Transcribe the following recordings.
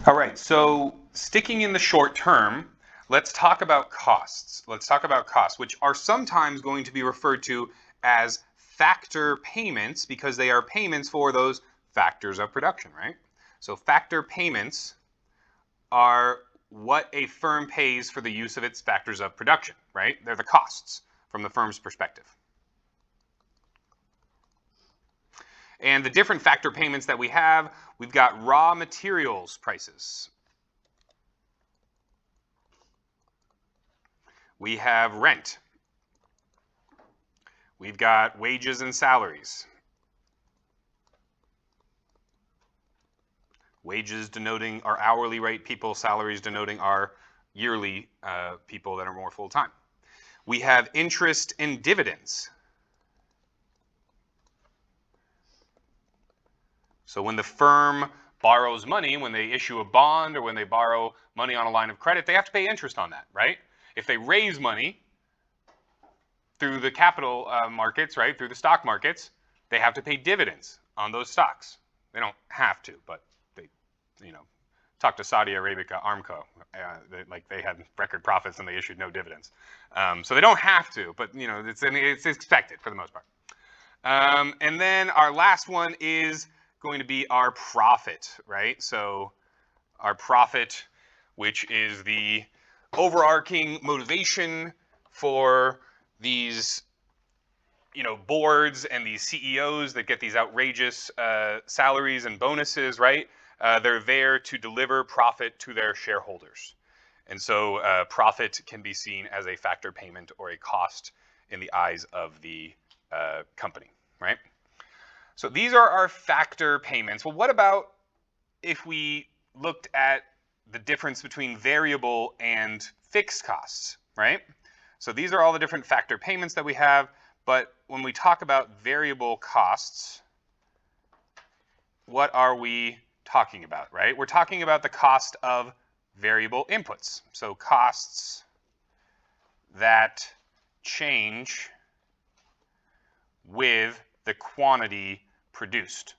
All right, so sticking in the short term, let's talk about costs. Let's talk about costs, which are sometimes going to be referred to as factor payments because they are payments for those factors of production, right? So factor payments are what a firm pays for the use of its factors of production, right? They're the costs from the firm's perspective. And the different factor payments that we have, we've got raw materials prices. We have rent. We've got wages and salaries. Wages denoting our hourly rate people, salaries denoting our yearly people that are more full-time. We have interest and dividends. So when the firm borrows money, when they issue a bond or when they borrow money on a line of credit, they have to pay interest on that, right? If they raise money through the capital markets, right, through the stock markets, they have to pay dividends on those stocks. They don't have to, but they, talk to Saudi Arabia, Aramco, they had record profits and they issued no dividends. So they don't have to, but it's expected for the most part. And then our last one is going to be our profit, right? So our profit, which is the overarching motivation for these boards and these CEOs that get these outrageous salaries and bonuses, right? They're there to deliver profit to their shareholders. And so profit can be seen as a factor payment or a cost in the eyes of the company, right? So these are our factor payments. Well, what about if we looked at the difference between variable and fixed costs, right? So these are all the different factor payments that we have, but when we talk about variable costs, what are we talking about, right? We're talking about the cost of variable inputs. So costs that change with the quantity produced.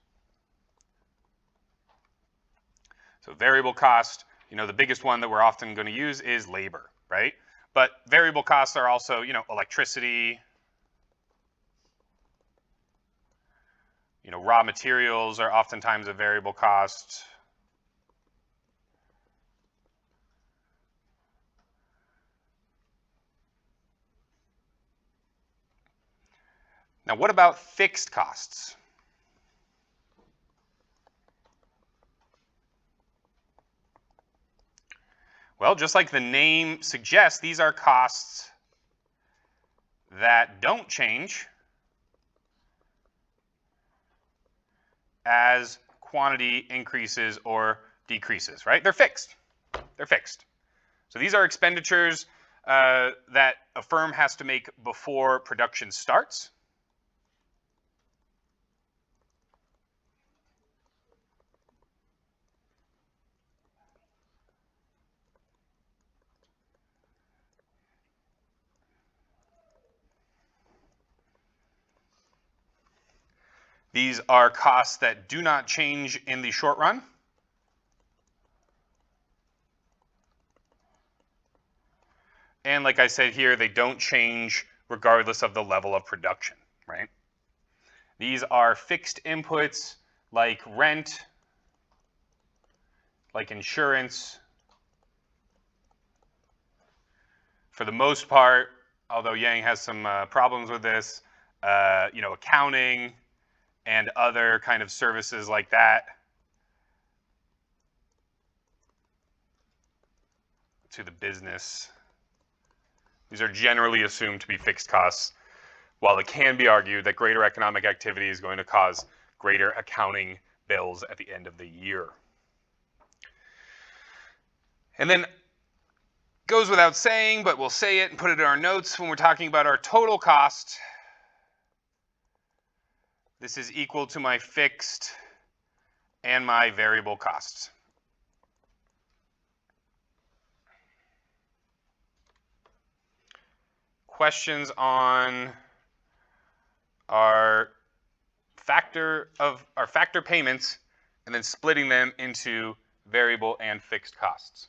So variable cost, the biggest one that we're often going to use is labor, right? But variable costs are also, electricity, raw materials are oftentimes a variable cost. Now, what about fixed costs? Well, just like the name suggests, these are costs that don't change as quantity increases or decreases, right? They're fixed. They're fixed. So these are expenditures that a firm has to make before production starts. These are costs that do not change in the short run. And like I said here, they don't change regardless of the level of production, right? These are fixed inputs like rent, like insurance. For the most part, although Yang has some problems with this, accounting and other kind of services like that to the business. These are generally assumed to be fixed costs, while it can be argued that greater economic activity is going to cause greater accounting bills at the end of the year. And then goes without saying, but we'll say it and put it in our notes when we're talking about our total cost. This is equal to my fixed and my variable costs. Questions on our factor payments and then splitting them into variable and fixed costs.